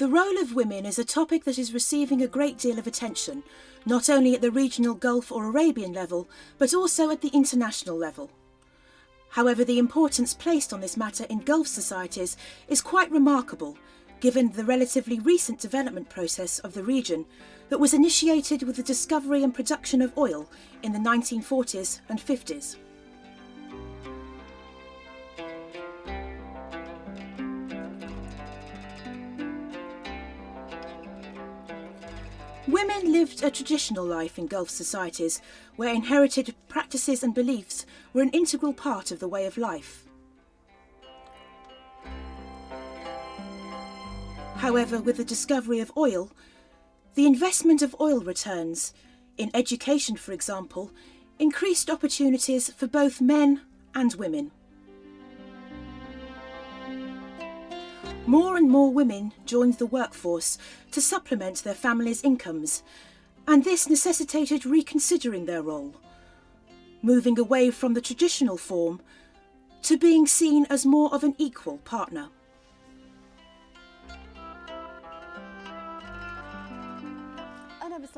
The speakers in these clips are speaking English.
The role of women is a topic that is receiving a great deal of attention, not only at the regional Gulf or Arabian level, but also at the international level. However, the importance placed on this matter in Gulf societies is quite remarkable, given the relatively recent development process of the region that was initiated with the discovery and production of oil in the 1940s and 50s. Women lived a traditional life in Gulf societies where inherited practices and beliefs were an integral part of the way of life. However, with the discovery of oil, the investment of oil returns, in education for example, increased opportunities for both men and women. More and more women joined the workforce to supplement their families' incomes, and this necessitated reconsidering their role, moving away from the traditional form to being seen as more of an equal partner.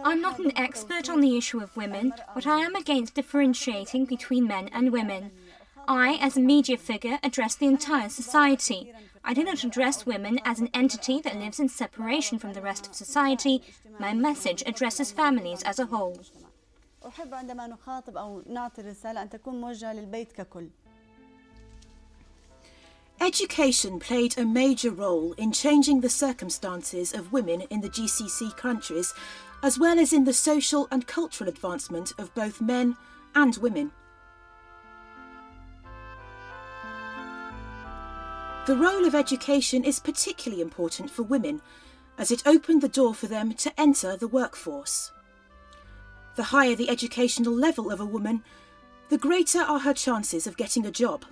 I'm not an expert on the issue of women, but I am against differentiating between men and women. I, as a media figure, address the entire society. I do not address women as an entity that lives in separation from the rest of society. My message addresses families as a whole. Education played a major role in changing the circumstances of women in the GCC countries, as well as in the social and cultural advancement of both men and women. The role of education is particularly important for women, as it opened the door for them to enter the workforce. The higher the educational level of a woman, the greater are her chances of getting a job.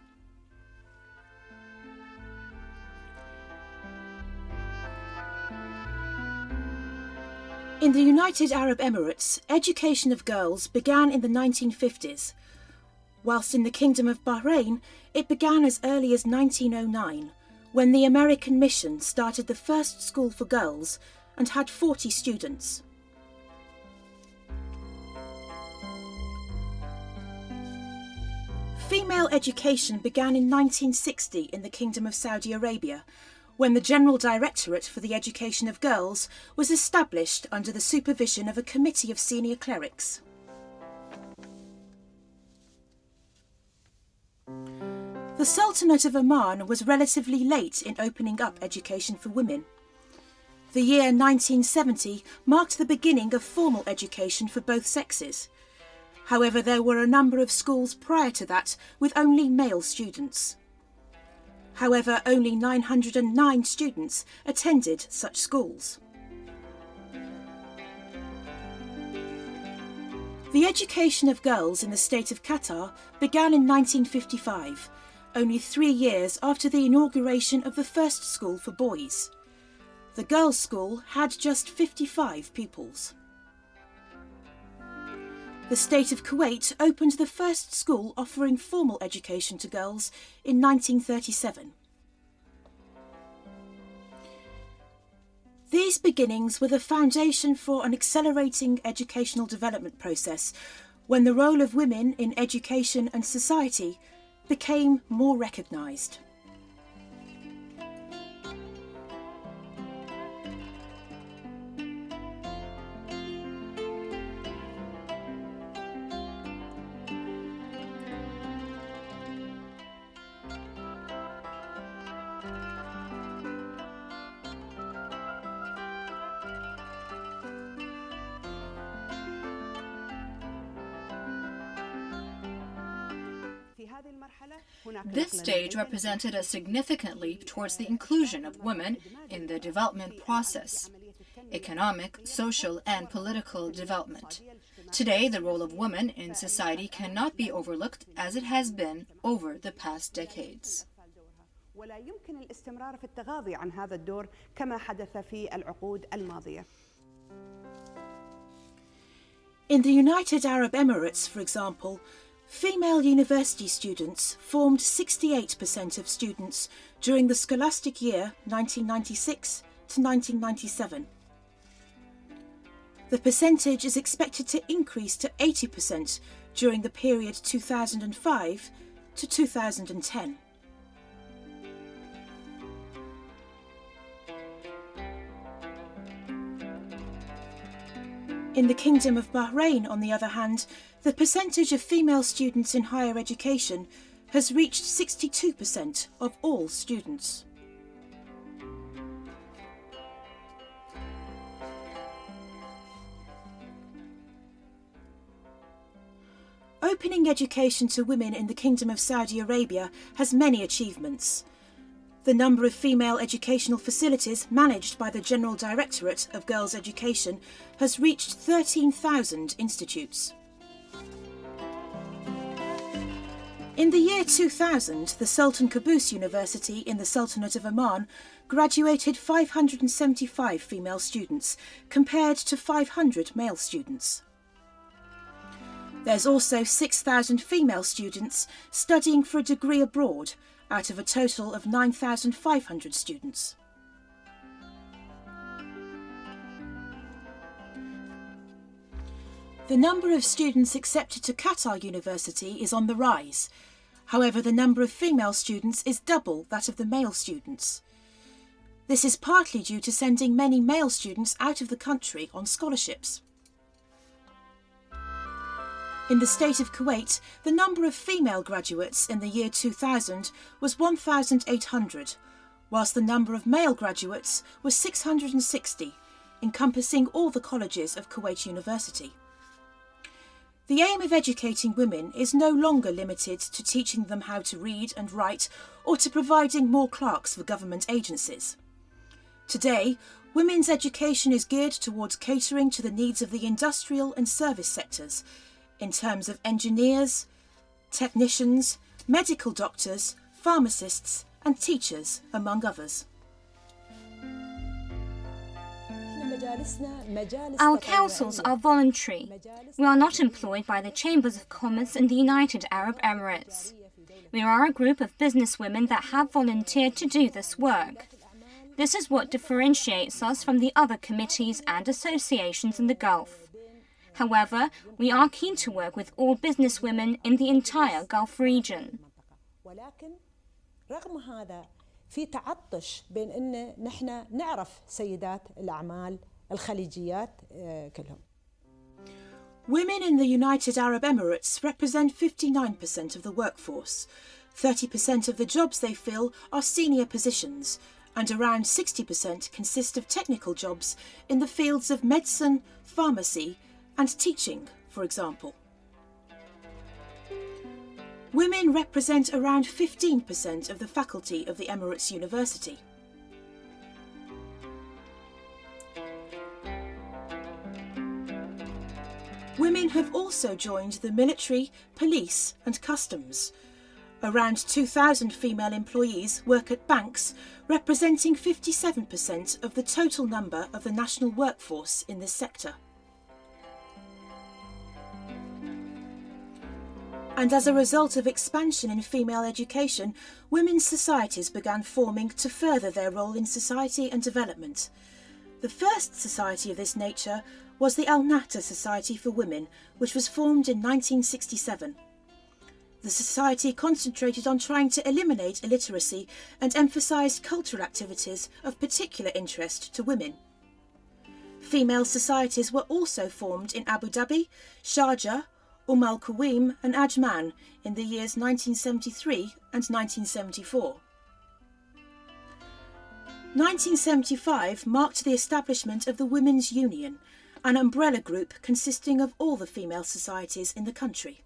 In the United Arab Emirates, education of girls began in the 1950s, whilst in the Kingdom of Bahrain it began as early as 1909, when the American mission started the first school for girls and had 40 students. Female education began in 1960 in the Kingdom of Saudi Arabia, when the General Directorate for the Education of Girls was established under the supervision of a committee of senior clerics. The Sultanate of Oman was relatively late in opening up education for women. The year 1970 marked the beginning of formal education for both sexes. However, there were a number of schools prior to that with only male students. However, only 909 students attended such schools. The education of girls in the state of Qatar began in 1955, only 3 years after the inauguration of the first school for boys. The girls' school had just 55 pupils. The state of Kuwait opened the first school offering formal education to girls in 1937. These beginnings were the foundation for an accelerating educational development process when the role of women in education and society became more recognised. This stage represented a significant leap towards the inclusion of women in the development process, economic, social, and political development. Today, the role of women in society cannot be overlooked as it has been over the past decades. ولا يمكن الاستمرار في التغاضي عن هذا الدور كما حدث في العقود الماضية. In the United Arab Emirates, for example, female university students formed 68% of students during the scholastic year 1996 to 1997. The percentage is expected to increase to 80% during the period 2005 to 2010. In the Kingdom of Bahrain, on the other hand, the percentage of female students in higher education has reached 62% of all students. Opening education to women in the Kingdom of Saudi Arabia has many achievements. The number of female educational facilities managed by the General Directorate of Girls' Education has reached 13,000 institutes. In the year 2000, the Sultan Qaboos University in the Sultanate of Oman graduated 575 female students, compared to 500 male students. There's also 6,000 female students studying for a degree abroad, out of a total of 9,500 students. The number of students accepted to Qatar University is on the rise. However, the number of female students is double that of the male students. This is partly due to sending many male students out of the country on scholarships. In the state of Kuwait, the number of female graduates in the year 2000 was 1,800, whilst the number of male graduates was 660, encompassing all the colleges of Kuwait University. The aim of educating women is no longer limited to teaching them how to read and write or to providing more clerks for government agencies. Today, women's education is geared towards catering to the needs of the industrial and service sectors, in terms of engineers, technicians, medical doctors, pharmacists and teachers, among others. Our councils are voluntary. We are not employed by the Chambers of Commerce in the United Arab Emirates. We are a group of businesswomen that have volunteered to do this work. This is what differentiates us from the other committees and associations in the Gulf. However, we are keen to work with all businesswomen in the entire Gulf region. في تعطش بين إن نحن نعرف سيدات الأعمال الخليجيات كلهم. Women in the United Arab Emirates represent 59% of the workforce. 30% of the jobs they fill are senior positions, and around 60% consist of technical jobs in the fields of medicine, pharmacy, and teaching, for example. Women represent around 15% of the faculty of the Emirates University. Women have also joined the military, police and customs. Around 2,000 female employees work at banks, representing 57% of the total number of the national workforce in this sector. And as a result of expansion in female education, women's societies began forming to further their role in society and development. The first society of this nature was the Al-Nahda Society for Women, which was formed in 1967. The society concentrated on trying to eliminate illiteracy and emphasised cultural activities of particular interest to women. Female societies were also formed in Abu Dhabi, Sharjah, Al Quwaim and Ajman in the years 1973 and 1974. 1975 marked the establishment of the Women's Union, an umbrella group consisting of all the female societies in the country.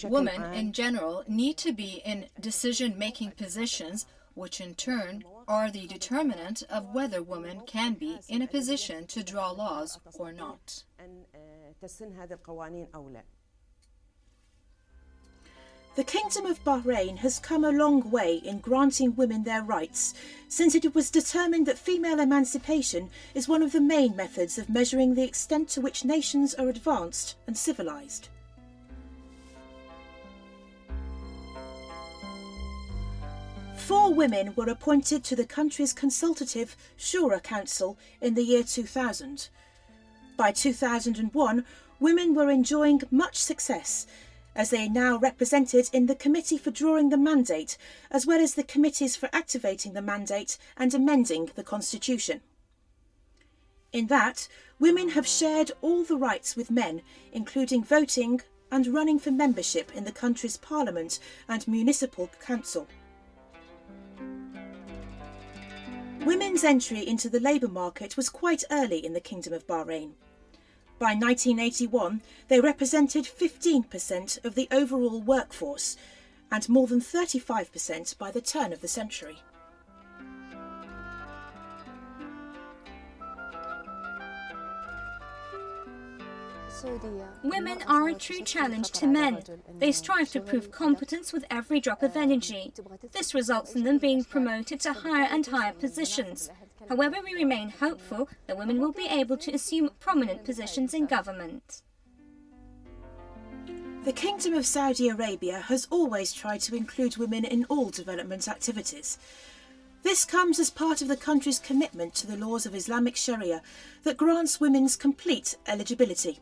Women in general need to be in decision-making positions which in turn are the determinant of whether women can be in a position to draw laws or not. The Kingdom of Bahrain has come a long way in granting women their rights, since it was determined that female emancipation is one of the main methods of measuring the extent to which nations are advanced and civilised. Four women were appointed to the country's consultative Shura Council in the year 2000. By 2001, women were enjoying much success, as they are now represented in the Committee for Drawing the Mandate, as well as the committees for activating the mandate and amending the Constitution. In that, women have shared all the rights with men, including voting and running for membership in the country's parliament and municipal council. Women's entry into the labour market was quite early in the Kingdom of Bahrain. By 1981, they represented 15% of the overall workforce and more than 35% by the turn of the century. Women are a true challenge to men. They strive to prove competence with every drop of energy. This results in them being promoted to higher and higher positions. However, we remain hopeful that women will be able to assume prominent positions in government. The Kingdom of Saudi Arabia has always tried to include women in all development activities. This comes as part of the country's commitment to the laws of Islamic Sharia that grants women's complete eligibility.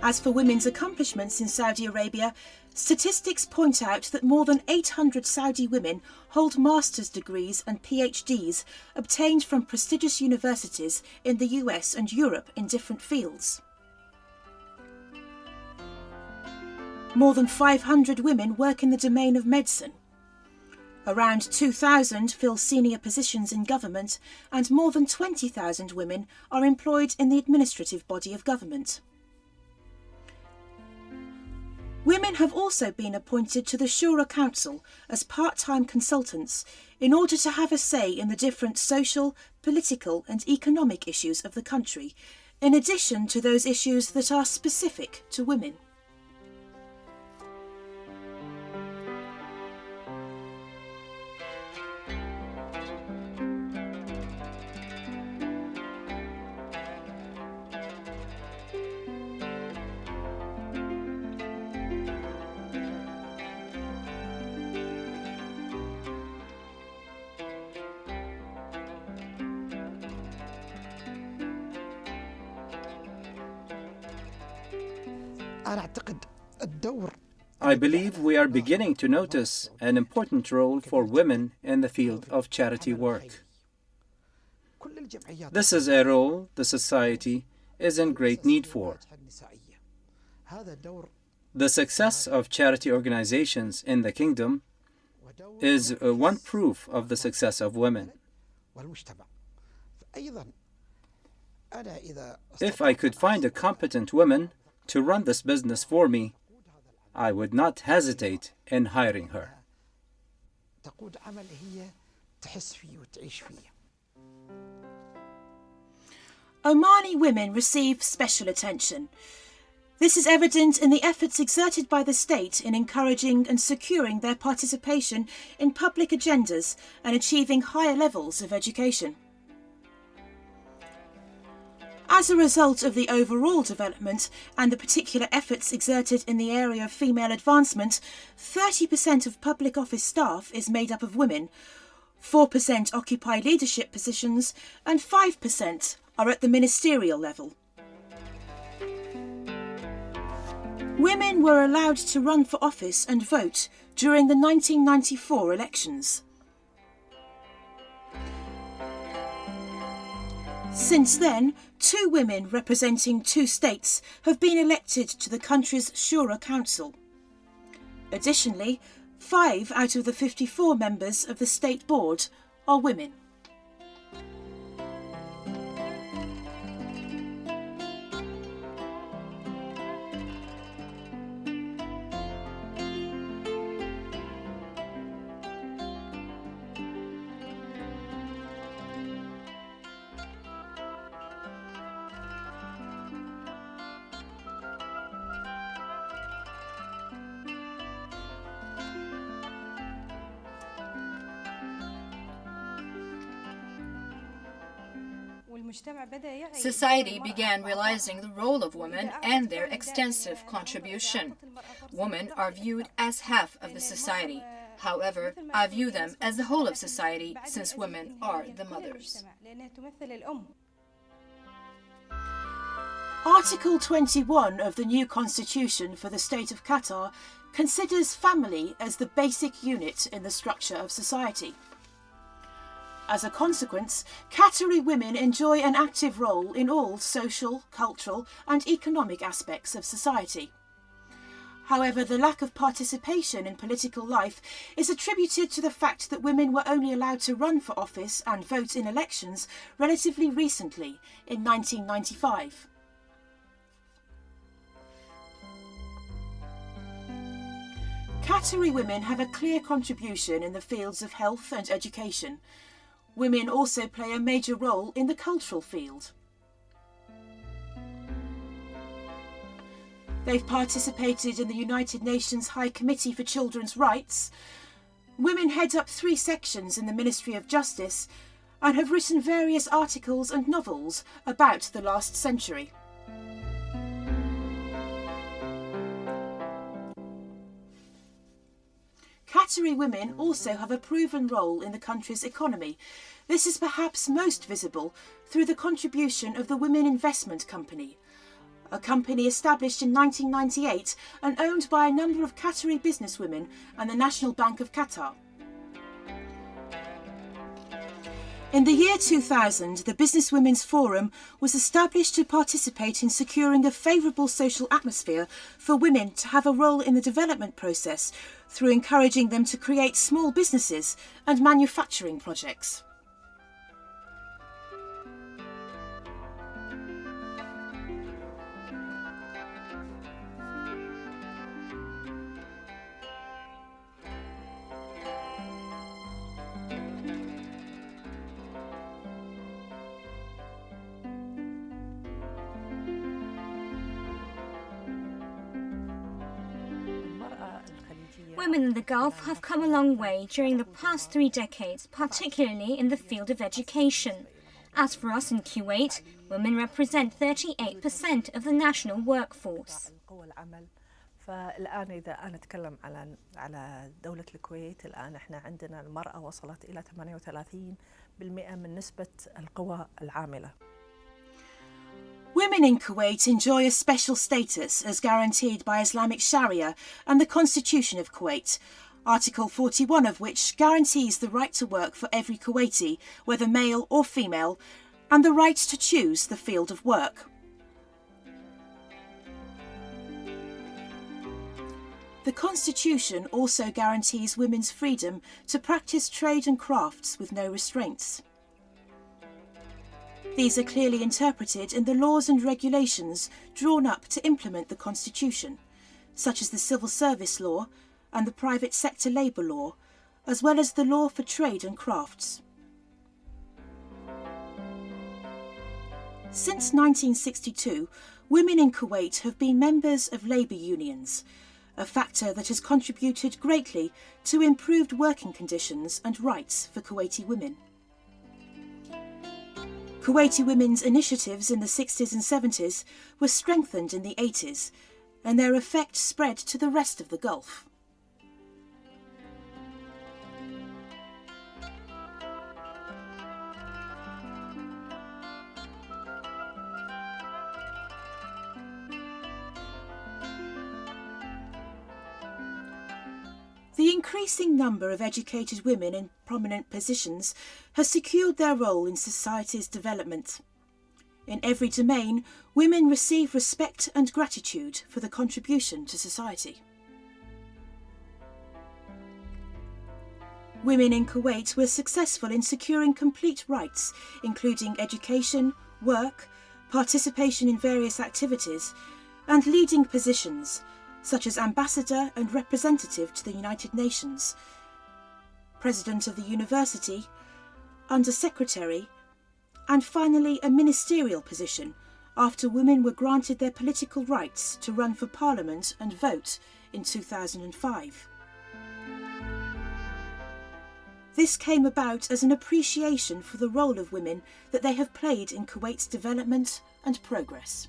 As for women's accomplishments in Saudi Arabia, statistics point out that more than 800 Saudi women hold master's degrees and PhDs obtained from prestigious universities in the US and Europe in different fields. More than 500 women work in the domain of medicine. Around 2,000 fill senior positions in government, and more than 20,000 women are employed in the administrative body of government. Women have also been appointed to the Shura Council as part-time consultants in order to have a say in the different social, political and economic issues of the country, in addition to those issues that are specific to women. I believe we are beginning to notice an important role for women in the field of charity work. This is a role the society is in great need for. The success of charity organizations in the kingdom is one proof of the success of women. If I could find a competent woman to run this business for me, I would not hesitate in hiring her. Omani women receive special attention. This is evident in the efforts exerted by the state in encouraging and securing their participation in public agendas and achieving higher levels of education. As a result of the overall development and the particular efforts exerted in the area of female advancement, 30% of public office staff is made up of women, 4% occupy leadership positions, and 5% are at the ministerial level. Women were allowed to run for office and vote during the 1994 elections. Since then, 2 women representing 2 states have been elected to the country's Shura Council. Additionally, 5 out of the 54 members of the State Board are women. Society began realizing the role of women and their extensive contribution. Women are viewed as half of the society. However, I view them as the whole of society since women are the mothers. Article 21 of the new constitution for the state of Qatar considers family as the basic unit in the structure of society. As a consequence, Qatari women enjoy an active role in all social, cultural and economic aspects of society. However, the lack of participation in political life is attributed to the fact that women were only allowed to run for office and vote in elections relatively recently, in 1995. Qatari women have a clear contribution in the fields of health and education. Women also play a major role in the cultural field. They've participated in the United Nations High Committee for Children's Rights. Women head up 3 sections in the Ministry of Justice and have written various articles and novels about the last century. Qatari women also have a proven role in the country's economy. This is perhaps most visible through the contribution of the Women Investment Company, a company established in 1998 and owned by a number of Qatari businesswomen and the National Bank of Qatar. In the year 2000, the Businesswomen's Forum was established to participate in securing a favourable social atmosphere for women to have a role in the development process through encouraging them to create small businesses and manufacturing projects. Women in the Gulf have come a long way during the past 3 decades, particularly in the field of education. As for us in Kuwait, women represent 38% of the national workforce. فالآن إذا أنا أتكلم على دولة الكويت، الآن إحنا عندنا المرأة وصلت إلى 38% من نسبة القوى العاملة. Women in Kuwait enjoy a special status as guaranteed by Islamic Sharia and the Constitution of Kuwait, Article 41 of which guarantees the right to work for every Kuwaiti, whether male or female, and the right to choose the field of work. The Constitution also guarantees women's freedom to practice trade and crafts with no restraints. These are clearly interpreted in the laws and regulations drawn up to implement the Constitution, such as the Civil Service Law and the Private Sector Labour Law, as well as the Law for Trade and Crafts. Since 1962, women in Kuwait have been members of labour unions, a factor that has contributed greatly to improved working conditions and rights for Kuwaiti women. Kuwaiti women's initiatives in the 60s and 70s were strengthened in the 80s, and their effect spread to the rest of the Gulf. The increasing number of educated women in prominent positions has secured their role in society's development. In every domain, women receive respect and gratitude for the contribution to society. Women in Kuwait were successful in securing complete rights, including education, work, participation in various activities, and leading positions, such as ambassador and representative to the United Nations, president of the university, under-secretary, and finally a ministerial position after women were granted their political rights to run for parliament and vote in 2005. This came about as an appreciation for the role of women that they have played in Kuwait's development and progress.